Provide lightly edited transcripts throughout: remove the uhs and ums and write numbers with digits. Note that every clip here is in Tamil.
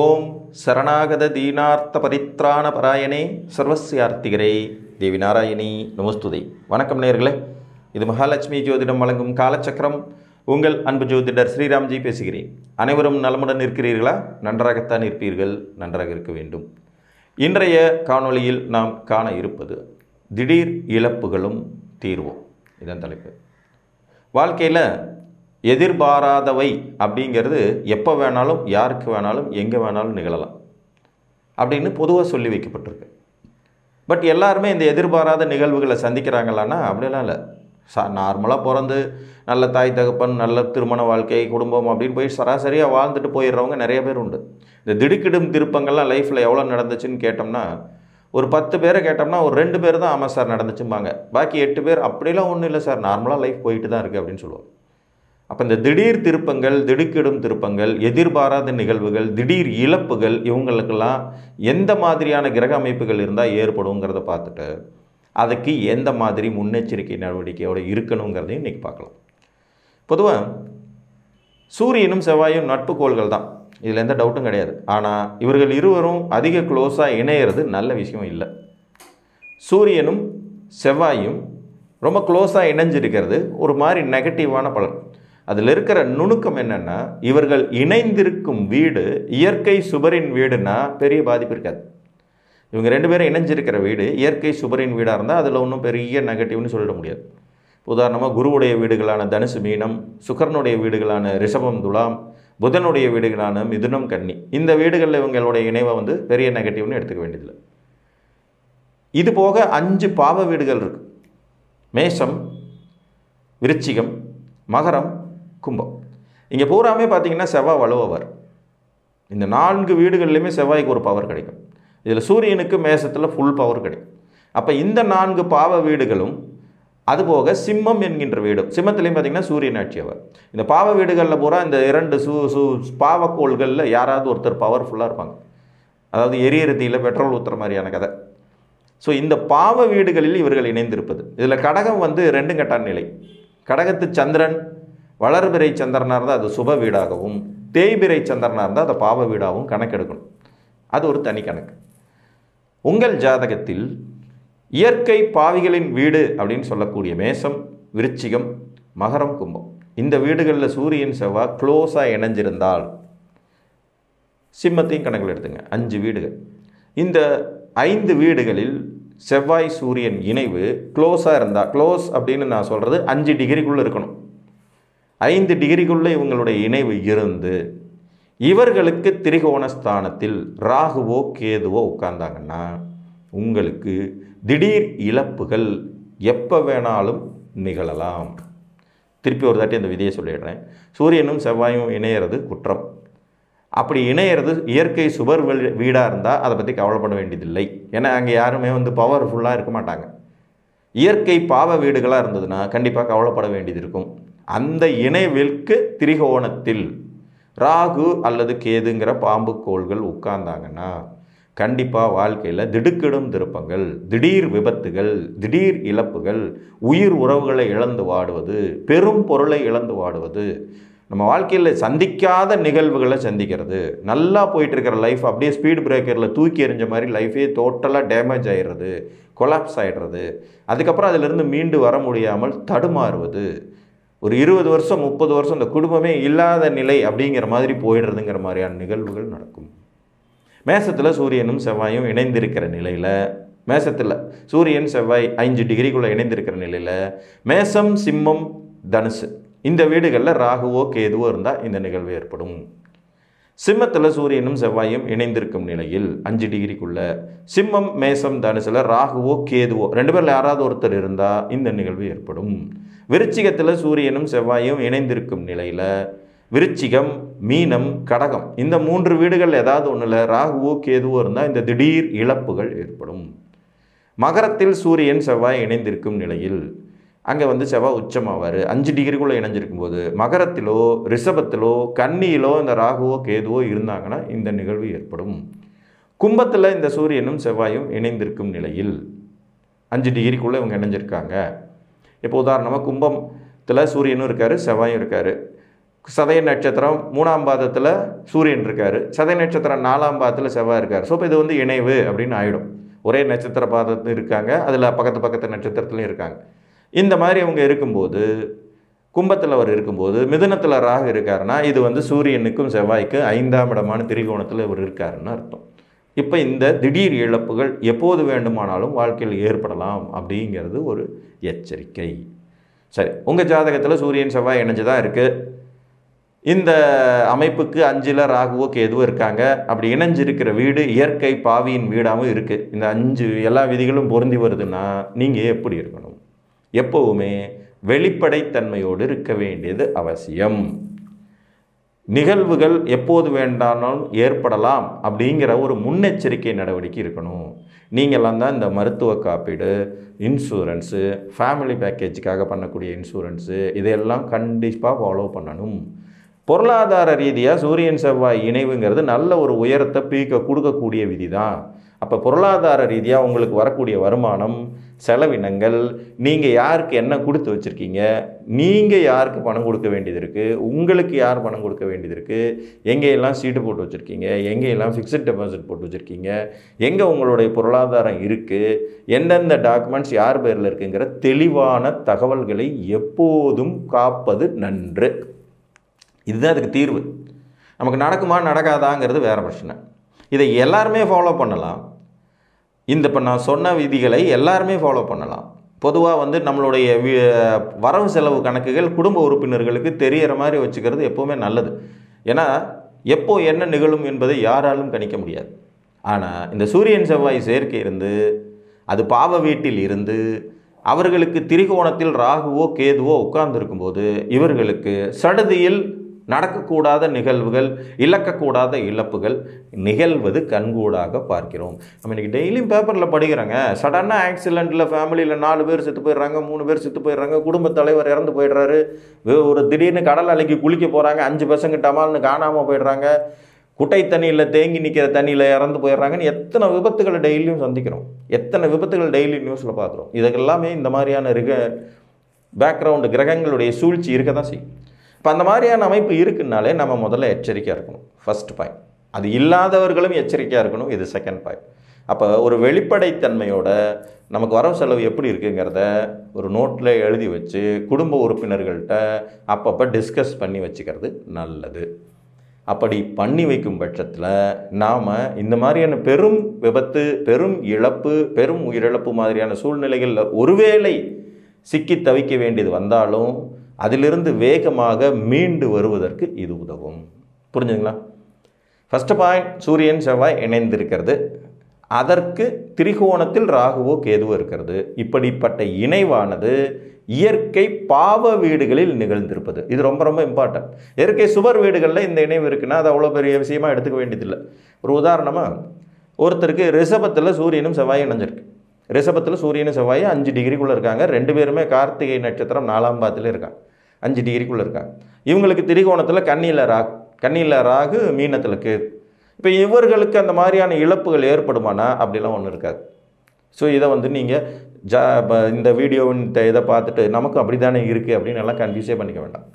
ஓம் சரணாகத தீனார்த்த பரித்ராண பராயணே சர்வஸ்யார்த்திகரே தேவி நாராயணி நமஸ்துதை. வணக்கம் நேயர்களே, இது மகாலட்சுமி ஜோதிடம் வழங்கும் காலச்சக்கரம். உங்கள் அன்பு ஜோதிடர் ஸ்ரீராம்ஜி பேசுகிறேன். அனைவரும் நலமுடன் இருக்கிறீர்களா? நன்றாகத்தான் இருப்பீர்கள், நன்றாக இருக்க வேண்டும். இன்றைய காணொளியில் நாம் காண இருப்பது திடீர் இழப்புகளும் தீர்வும். இதன் தலைப்பு. வாழ்க்கையில் எதிர்பாராதவை அப்படிங்கிறது எப்போ வேணாலும், யாருக்கு வேணாலும், எங்கே வேணாலும் நிகழலாம் அப்படின்னு பொதுவாக சொல்லி வைக்கப்பட்டிருக்கு. பட் எல்லாருமே இந்த எதிர்பாராத நிகழ்வுகளை சந்திக்கிறாங்களான்னா அப்படிலாம் இல்லை. நார்மலாக பிறந்து நல்ல தாய் தகப்பன், நல்ல திருமண வாழ்க்கை, குடும்பம் அப்படின்னு போய் சராசரியாக வாழ்ந்துட்டு போயிடுறவங்க நிறைய பேர் உண்டு. இந்த திடுக்கிடும் திருப்பங்கள்லாம் லைஃப்பில் எவ்வளோ நடந்துச்சுன்னு கேட்டோம்னா, ஒரு 10 பேரை கேட்டோம்னா ஒரு 2 பேர் தான் ஆமாம் சார் நடந்துச்சும்பாங்க. பாக்கி 8 பேர் அப்படிலாம் ஒன்றும் இல்லை சார், நார்மலாக லைஃப் போயிட்டு தான் இருக்குது அப்படின்னு சொல்லுவாங்க. அப்போ இந்த திடீர் திருப்பங்கள், திடுக்கிடும் திருப்பங்கள், எதிர்பாராத நிகழ்வுகள், திடீர் இழப்புகள், இவங்களுக்கெல்லாம் எந்த மாதிரியான கிரக அமைப்புகள் இருந்தால் ஏற்படுங்கிறத பார்த்துட்டு அதுக்கு எந்த மாதிரி முன்னெச்சரிக்கை நடவடிக்கையோடு இருக்கணுங்கிறதையும் இன்றைக்கி பார்க்கலாம். பொதுவாக சூரியனும் செவ்வாயும் நட்பு கோள்கள் தான், இதில் எந்த டவுட்டும் கிடையாது. ஆனால் இவர்கள் இருவரும் அதிக க்ளோஸாக இணையிறது நல்ல விஷயம் இல்லை. சூரியனும் செவ்வாயும் ரொம்ப க்ளோஸாக இணைஞ்சிருக்கிறது ஒரு மாதிரி நெகட்டிவான பலன். அதில் இருக்கிற நுணுக்கம் என்னென்னா, இவர்கள் இணைந்திருக்கும் வீடு இயற்கை சுபரின் வீடுனா பெரிய பாதிப்பு இருக்காது. இவங்க 2 பேரும் இணைஞ்சிருக்கிற வீடு இயற்கை சுபரின் வீடாக இருந்தால் அதில் ஒன்றும் பெரிய நெகட்டிவ்னு சொல்லிட முடியாது. உதாரணமாக குருவுடைய வீடுகளான தனுசு மீனம், சுக்கரனுடைய வீடுகளான ரிஷபம் துலாம், புதனுடைய வீடுகளான மிதுனம் கன்னி, இந்த வீடுகளில் இவங்களுடைய இணைவை பெரிய நெகட்டிவ்னு எடுத்துக்க வேண்டியதில்லை. இது போக 5 பாவ வீடுகள் இருக்குது. மேஷம், விருச்சிகம், மகரம், கும்பம். இங்கே பூராமே பார்த்தீங்கன்னா செவ்வாய் வலுவவர். இந்த 4 வீடுகள்லையுமே செவ்வாய்க்கு ஒரு பவர் கிடைக்கும். இதில் சூரியனுக்கு மேஷத்தில் ஃபுல் பவர் கிடைக்கும். அப்போ இந்த 4 பாவ வீடுகளும், அதுபோக சிம்மம் என்கின்ற வீடும், சிம்மத்திலையும் பார்த்தீங்கன்னா சூரியன் ஆட்சியவர். இந்த பாவ வீடுகளில் பூரா இந்த 2 பாவக்கோள்களில் யாராவது ஒருத்தர் பவர்ஃபுல்லாக இருப்பாங்க. அதாவது எரியறதியில் பெட்ரோல் ஊற்றுற மாதிரியான கதை. ஸோ இந்த பாவ வீடுகளில் இவர்கள் இணைந்திருப்பது. இதில் கடகம் 2 கட்டான் நிலை. கடகத்து சந்திரன் வளர்பிறை சந்திரனாக இருந்தால் அது சுப வீடாகவும், தேய்பிறை சந்திரனாக இருந்தால் அதை பாவ வீடாகவும் கணக்கெடுக்கணும். அது ஒரு தனி கணக்கு. உங்கள் ஜாதகத்தில் இயற்கை பாவிகளின் வீடு அப்படின்னு சொல்லக்கூடிய மேஷம், விருச்சிகம், மகரம், கும்பம், இந்த வீடுகளில் சூரியன் செவ்வாய் க்ளோஸாக இணைஞ்சிருந்தால், சிம்மத்தையும் கணக்கில் எடுத்துங்க, 5 வீடுகள். இந்த 5 வீடுகளில் செவ்வாய் சூரியன் இணைவு க்ளோஸாக இருந்தால், க்ளோஸ் அப்படின்னு நான் சொல்கிறது 5 டிகிரிக்குள்ளே இருக்கணும். 5 டிகிரிக்குள்ளே இவங்களுடைய இணைவு இருந்து இவர்களுக்கு திரிகோண ஸ்தானத்தில் ராகுவோ கேதுவோ உட்கார்ந்தாங்கன்னா உங்களுக்கு திடீர் இழப்புகள் எப்போ வேணாலும் நிகழலாம். திருப்பி ஒரு தாட்டி அந்த விதியை சொல்லிடுறேன். சூரியனும் செவ்வாயும் இணையிறது குற்றம். அப்படி இணையிறது இயற்கை சுபர் வீடாக இருந்தால் அதை பற்றி கவலைப்பட வேண்டியதில்லை. ஏன்னா அங்கே யாருமே பவர்ஃபுல்லாக இருக்க மாட்டாங்க. இயற்கை பாவ வீடுகளாக இருந்ததுன்னா கண்டிப்பாக கவலைப்பட வேண்டியது இருக்கும். அந்த இணைவிற்கு திரிகோணத்தில் ராகு அல்லது கேதுங்கிற பாம்பு கோள்கள் உட்கார்ந்தாங்கன்னா கண்டிப்பாக வாழ்க்கையில் திடுக்கிடும் திருப்பங்கள், திடீர் விபத்துகள், திடீர் இழப்புகள், உயிர் உறவுகளை இழந்து வாடுவது, பெரும் பொருளை இழந்து வாடுவது, நம்ம வாழ்க்கையில் சந்திக்காத நிகழ்வுகளை சந்திக்கிறது, நல்லா போயிட்டுருக்கிற லைஃப் அப்படியே ஸ்பீட் பிரேக்கரில் தூக்கி எறிஞ்ச மாதிரி லைஃபே டோட்டலாக டேமேஜ் ஆகிடுறது, கொலாப்ஸ் ஆகிடுறது, அதுக்கப்புறம் அதிலிருந்து மீண்டு வர முடியாமல் தடுமாறுவது, ஒரு 20 வருஷம் 30 வருஷம் இந்த குடும்பமே இல்லாத நிலை அப்படிங்கிற மாதிரி போயிடுறதுங்கிற மாதிரியான நிகழ்வுகள் நடக்கும். மேசத்தில் சூரியனும் செவ்வாயும் இணைந்திருக்கிற நிலையில், மேசத்தில் சூரியன் செவ்வாய் 5 டிகிரிக்குள்ளே இணைந்திருக்கிற நிலையில் மேசம், சிம்மம், தனுசு இந்த வீடுகளில் ராகுவோ கேதுவோ இருந்தால் இந்த நிகழ்வு ஏற்படும். சிம்மத்தில் சூரியனும் செவ்வாயும் இணைந்திருக்கும் நிலையில் 5 டிகிரிக்குள்ளே சிம்மம், மேசம், தனுசில் ராகுவோ கேதுவோ 2 பேரில் யாராவது ஒருத்தர் இருந்தால் இந்த நிகழ்வு ஏற்படும். விருச்சிகத்தில் சூரியனும் செவ்வாயும் இணைந்திருக்கும் நிலையில் விருச்சிகம், மீனம், கடகம் இந்த 3 வீடுகள் ஏதாவது ஒன்றில் ராகுவோ கேதுவோ இருந்தால் இந்த திடீர் இழப்புகள் ஏற்படும். மகரத்தில் சூரியன் செவ்வாய் இணைந்திருக்கும் நிலையில் அங்கே செவ்வாய் உச்சமாவார். 5 டிகிரிக்குள்ளே இணைஞ்சிருக்கும் போது மகரத்திலோ ரிஷபத்திலோ கன்னியிலோ இந்த ராகுவோ கேதுவோ இருந்தாங்கன்னா இந்த நிகழ்வு ஏற்படும். கும்பத்தில் இந்த சூரியனும் செவ்வாயும் இணைந்திருக்கும் நிலையில் 5 டிகிரிக்குள்ளே இவங்க இணைஞ்சிருக்காங்க. இப்போ உதாரணமாக கும்பத்தில் சூரியனும் இருக்கார், செவ்வாயும் இருக்கார். சதய நட்சத்திரம் 3ஆம் பாதத்தில் சூரியன் இருக்கார், சதய நட்சத்திரம் 4ஆம் பாதத்தில் செவ்வாய் இருக்கார். ஸோ இப்போ இது வந்து இணைவு அப்படின்னு ஆகிடும். ஒரே நட்சத்திர பாதத்தில் இருக்காங்க, அதில் பக்கத்து நட்சத்திரத்துலையும் இருக்காங்க. இந்த மாதிரி அவங்க இருக்கும்போது, கும்பத்தில் அவர் இருக்கும்போது மிதுனத்தில் ராகு இருக்காருன்னா இது வந்து சூரியனுக்கும் செவ்வாய்க்கும் 5ஆம் இடமான திரிகோணத்தில் இவர் இருக்காருன்னு அர்த்தம். இப்போ இந்த திடீர் இழப்புகள் எப்போது வேண்டுமானாலும் வாழ்க்கையில் ஏற்படலாம் அப்படிங்கிறது ஒரு எச்சரிக்கை. சரி, உங்கள் ஜாதகத்தில் சூரியன் செவ்வாய் இணைஞ்சு தான் இருக்குது. இந்த அமைப்புக்கு 5ல் ராகுவோ கேதுவோ இருக்காங்க. அப்படி இணைஞ்சிருக்கிற வீடு இயற்கை பாவியின் வீடாகவும் இருக்குது. இந்த 5 எல்லா விதிகளும் பொருந்தி வருதுன்னா நீங்கள் எப்படி இருக்கணும்? எப்போவுமே வெளிப்படைத்தன்மையோடு இருக்க வேண்டியது அவசியம். நிகழ்வுகள் எப்போது வேண்டானாலும் ஏற்படலாம் அப்படிங்கிற ஒரு முன்னெச்சரிக்கை நடவடிக்கை இருக்கணும். நீங்களாம் தான் இந்த மருத்துவ காப்பீடு, இன்சூரன்ஸு, ஃபேமிலி பேக்கேஜுக்காக பண்ணக்கூடிய இன்சூரன்ஸு இதையெல்லாம் கண்டிப்பாக ஃபாலோ பண்ணணும். பொருளாதார ரீதியாக சூரியன் செவ்வாய் இணைவுங்கிறது நல்ல ஒரு உயரத்தை கொடுக்கக்கூடிய விதி தான். அப்போ பொருளாதார ரீதியாக உங்களுக்கு வரக்கூடிய வருமானம், செலவினங்கள், நீங்கள் யாருக்கு என்ன கொடுத்து வச்சுருக்கீங்க, நீங்கள் யாருக்கு பணம் கொடுக்க வேண்டியது இருக்குது, உங்களுக்கு யார் பணம் கொடுக்க வேண்டியது இருக்குது, எங்கேயெல்லாம் சீட்டு போட்டு வச்சுருக்கீங்க, எங்கேயெல்லாம் ஃபிக்ஸட் டெபாசிட் போட்டு வச்சுருக்கீங்க, எங்கே உங்களுடைய பொருளாதாரம் இருக்குது, எந்தெந்த டாக்குமெண்ட்ஸ் யார் பேரில் இருக்குங்கிற தெளிவான தகவல்களை எப்போதும் காப்பது நன்று. இதுதான் அதுக்கு தீர்வு. நமக்கு நடக்குமா நடக்காதாங்கிறது வேறு பிரச்சனை. இதை எல்லாருமே ஃபாலோ பண்ணலாம். இப்போ நான் சொன்ன விதிகளை எல்லாருமே ஃபாலோ பண்ணலாம். பொதுவாக வந்து நம்மளுடைய வரவு செலவு கணக்குகள் குடும்ப உறுப்பினர்களுக்கு தெரிகிற மாதிரி வச்சுக்கிறது எப்போவுமே நல்லது. ஏன்னா எப்போ என்ன நிகழும் என்பதை யாராலும் கணிக்க முடியாது. ஆனால் இந்த சூரியன் செவ்வாய் சேர்க்கை இருந்து, அது பாவ வீட்டில் இருந்து, அவர்களுக்கு திரிகோணத்தில் ராகுவோ கேதுவோ உட்கார்ந்துருக்கும்போது இவர்களுக்கு சடுதியில் நடக்கக்கூடாத நிகழ்வுகள், இழக்கக்கூடாத இழப்புகள் நிகழ்வது கண்கூடாக பார்க்கிறோம். நம்ம இன்றைக்கி டெய்லியும் பேப்பரில் படிக்கிறோங்க. சடனாக ஆக்சிடெண்ட்டில் ஃபேமிலியில் 4 பேர் செத்து போயிடுறாங்க, 3 பேர் செத்து போயிடுறாங்க, குடும்பத் தலைவர் இறந்து போயிடுறாரு, ஒரு திடீர்னு கடல் அலைக்கு குளிக்க போகிறாங்க, 5 பசங்க டமால்னு காணாமல் போயிடுறாங்க, குட்டை தண்ணியில் தேங்கி நிற்கிற தண்ணியில் இறந்து போயிடுறாங்கன்னு எத்தனை விபத்துகளை டெய்லியும் சந்திக்கிறோம், எத்தனை விபத்துகள் டெய்லி நியூஸில் பார்க்குறோம். இதெல்லாமே இந்த மாதிரியான பேக்ரவுண்டு கிரகங்களுடைய சூழ்ச்சி இருக்க தான் செய்யும். இப்போ அந்த மாதிரியான அமைப்பு இருக்குன்னாலே நம்ம முதல்ல எச்சரிக்கையாக இருக்கணும். First point. அது இல்லாதவர்களும் எச்சரிக்கையாக இருக்கணும். இது செகண்ட் பாயிண்ட். அப்போ ஒரு வெளிப்படைத்தன்மையோட நமக்கு வரவு செலவு எப்படி இருக்குங்கிறத ஒரு நோட்டில் எழுதி வச்சு குடும்ப உறுப்பினர்கள்ட்ட அப்பப்போ டிஸ்கஸ் பண்ணி வச்சுக்கிறது நல்லது. அப்படி பண்ணி வைக்கும் பட்சத்தில் நாம் இந்த மாதிரியான பெரும் விபத்து, பெரும் இழப்பு, பெரும் உயிரிழப்பு மாதிரியான சூழ்நிலைகளில் ஒருவேளை சிக்கி தவிக்க வேண்டியது வந்தாலும் அதிலிருந்து வேகமாக மீண்டு வருவதற்கு இது உதவும். புரிஞ்சுங்களா? ஃபர்ஸ்ட் பாயிண்ட், சூரியன் செவ்வாய் இணைந்திருக்கிறது. அதற்கு திரிகோணத்தில் ராகுவோ கேதுவோ இருக்கிறது. இப்படிப்பட்ட இணைவானது இயற்கை பாவ வீடுகளில் நிகழ்ந்திருப்பது. இது ரொம்ப ரொம்ப இம்பார்ட்டன்ட். இயற்கை சுவர் வீடுகளில் இந்த இணைவு இருக்குன்னா அது அவ்வளோ பெரிய விஷயமாக எடுத்துக்க வேண்டியதில்லை. ஒரு உதாரணமாக, ஒருத்தருக்கு ரிஷபத்தில் சூரியனும் செவ்வாயும் இணைஞ்சிருக்கு. ரிஷபத்தில் சூரியனும் செவ்வாயும் 5 டிகிரிக்குள்ளே இருக்காங்க. 2 பேருமே கார்த்திகை நட்சத்திரம் 4ஆம் பாதத்தில் இருக்காங்க, 5 டிகிரிக்குள்ளே இருக்காங்க. இவங்களுக்கு திரிகோணத்தில் கன்னியில் ராகு, மீனத்தில் கேது. இப்போ இவர்களுக்கு அந்த மாதிரியான இழப்புகள் ஏற்படுமானா? அப்படிலாம் ஒன்றும் இருக்காது. ஸோ இதை வந்து நீங்கள் இந்த வீடியோவின் இதை பார்த்துட்டு நமக்கு அப்படி தானே இருக்குது அப்படின்னு எல்லாம் கன்ஃபியூஸே பண்ணிக்க வேண்டாம்.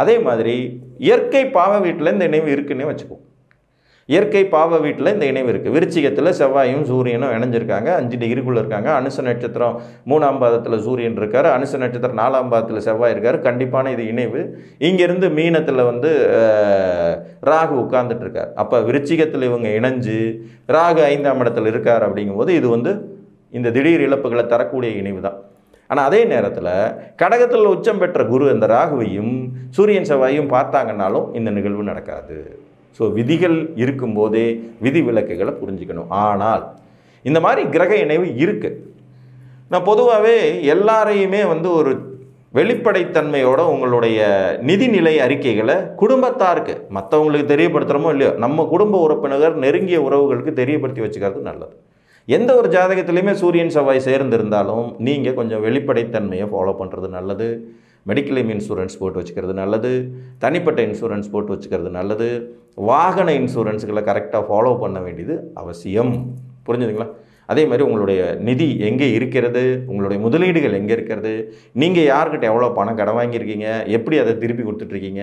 அதே மாதிரி இயற்கை பாவ வீட்டில் இந்த இணைவு இருக்குன்னே வச்சுக்குவோம். இயற்கை பாவ வீட்டில் இந்த இணைவு இருக்குது. விருச்சிகத்தில் செவ்வாயும் சூரியனும் இணைஞ்சிருக்காங்க, 5 டிகிரிக்குள்ளே இருக்காங்க. அனுச நட்சத்திரம் 3ஆம் பாதத்தில் சூரியன் இருக்கார், அனுச நட்சத்திரம் 4ஆம் பாதத்தில் செவ்வாய் இருக்கார். கண்டிப்பான இது இணைவு. இங்கேருந்து மீனத்தில் வந்து ராகு உட்கார்ந்துட்டு இருக்கார். அப்போ விருச்சிகத்தில் இவங்க இணைஞ்சு ராகு 5ஆம் இடத்துல இருக்கார். அப்படிங்கும்போது இது வந்து இந்த திடீர் இழப்புகளை தரக்கூடிய இணைவு தான். ஆனால் அதே நேரத்தில் கடகத்தில் உச்சம் பெற்ற குரு அந்த ராகுவையும் சூரியன் செவ்வாயும் பார்த்தாங்கன்னாலும் இந்த நிகழ்வு நடக்காது. ஸோ விதிகள் இருக்கும்போதே விதி விலக்குகளை புரிஞ்சுக்கணும். ஆனால் இந்த மாதிரி கிரக இணைவு இருக்குது. நான் பொதுவாகவே எல்லாரையுமே வந்து ஒரு வெளிப்படைத்தன்மையோட உங்களுடைய நிதிநிலை அறிக்கைகளை குடும்பத்தாருக்கு, மற்றவங்களுக்கு தெரியப்படுத்துகிறோமோ இல்லையோ, நம்ம குடும்ப உறுப்பினர் நெருங்கிய உறவுகளுக்கு தெரியப்படுத்தி வச்சுக்கிறது நல்லது. எந்த ஒரு ஜாதகத்திலையுமே சூரியன் செவ்வாய் சேர்ந்திருந்தாலும் நீங்கள் கொஞ்சம் வெளிப்படைத்தன்மையை ஃபாலோ பண்ணுறது நல்லது. மெடிக்ளைம் இன்சூரன்ஸ் போட்டு வச்சுக்கிறது நல்லது. தனிப்பட்ட இன்சூரன்ஸ் போட்டு வச்சுக்கிறது நல்லது. வாகன இன்சூரன்ஸுகளை கரெக்டாக ஃபாலோ பண்ண வேண்டியது அவசியம். புரிஞ்சுதுங்களா? அதே மாதிரி உங்களுடைய நிதி எங்கே இருக்கிறது, உங்களுடைய முதலீடுகள் எங்கே இருக்கிறது, நீங்கள் யார்கிட்ட எவ்வளோ பணம் கடன் வாங்கியிருக்கீங்க, எப்படி அதை திருப்பி கொடுத்துட்ருக்கீங்க,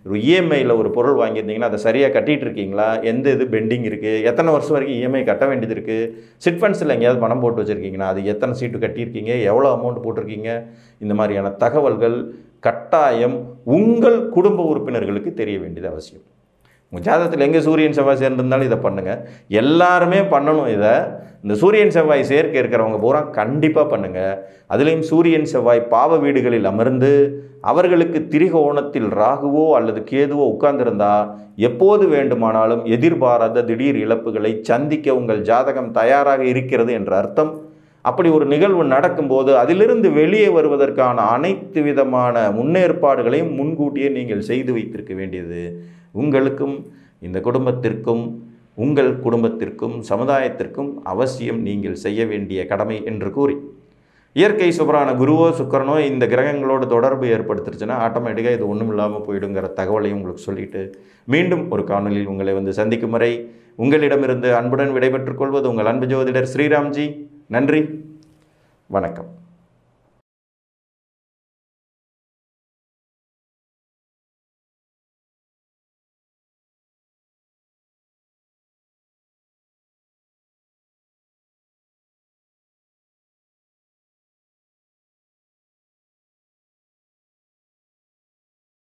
ஒரு இஎம்ஐயில் ஒரு பொருள் வாங்கியிருந்தீங்கன்னா அதை சரியாக கட்டிகிட்டு இருக்கீங்களா, எந்த இது பெண்டிங் இருக்குது, எத்தனை வருஷம் வரைக்கும் இஎம்ஐ கட்ட வேண்டியது இருக்குது, சிட் ஃபண்ட்ஸில் எங்கேயாவது பணம் போட்டு வச்சுருக்கீங்கன்னா அது எத்தனை சீட்டு கட்டியிருக்கீங்க, எவ்வளோ அமௌண்ட் போட்டிருக்கீங்க, இந்த மாதிரியான தகவல்கள் கட்டாயம் உங்கள் குடும்ப உறுப்பினர்களுக்கு தெரிய வேண்டியது அவசியம். உங்கள் ஜாதகத்தில் எங்கே சூரியன் செவ்வாய் சேர்ந்திருந்தாலும் இதை பண்ணுங்கள். எல்லாருமே பண்ணணும். இதை இந்த சூரியன் செவ்வாய் சேர்க்கை இருக்கிறவங்க பூரா கண்டிப்பாக பண்ணுங்கள். அதுலேயும் சூரியன் செவ்வாய் பாவ வீடுகளில் அமர்ந்து அவர்களுக்கு திரிகோணத்தில் ராகுவோ அல்லது கேதுவோ உட்கார்ந்திருந்தா எப்போது வேண்டுமானாலும் எதிர்பாராத திடீர் இழப்புகளை சந்திக்க உங்கள் ஜாதகம் தயாராக இருக்கிறது என்ற அர்த்தம். அப்படி ஒரு நிகழ்வு நடக்கும்போது அதிலிருந்து வெளியே வருவதற்கான அனைத்து விதமான முன்னேற்பாடுகளையும் முன்கூட்டியே நீங்கள் செய்து வைத்திருக்க வேண்டியது உங்களுக்கும் இந்த குடும்பத்திற்கும் உங்கள் குடும்பத்திற்கும் சமுதாயத்திற்கும் அவசியம் நீங்கள் செய்ய வேண்டிய கடமை என்று கூறி, இயற்கை சுபரான குருவோ சுக்கரனோ இந்த கிரகங்களோடு தொடர்பு ஏற்படுத்திருச்சுன்னா ஆட்டோமேட்டிக்காக இது ஒன்றும் இல்லாமல் போயிடுங்கிற தகவலையும் உங்களுக்கு சொல்லிவிட்டு மீண்டும் ஒரு காணொலியில் உங்களை வந்து சந்திக்கும் வரை உங்களிடமிருந்து அன்புடன் விடைபெற்றுக் கொள்வது உங்கள் அன்பு ஜோதிடர் ஸ்ரீராம்ஜி. நன்றி, வணக்கம்.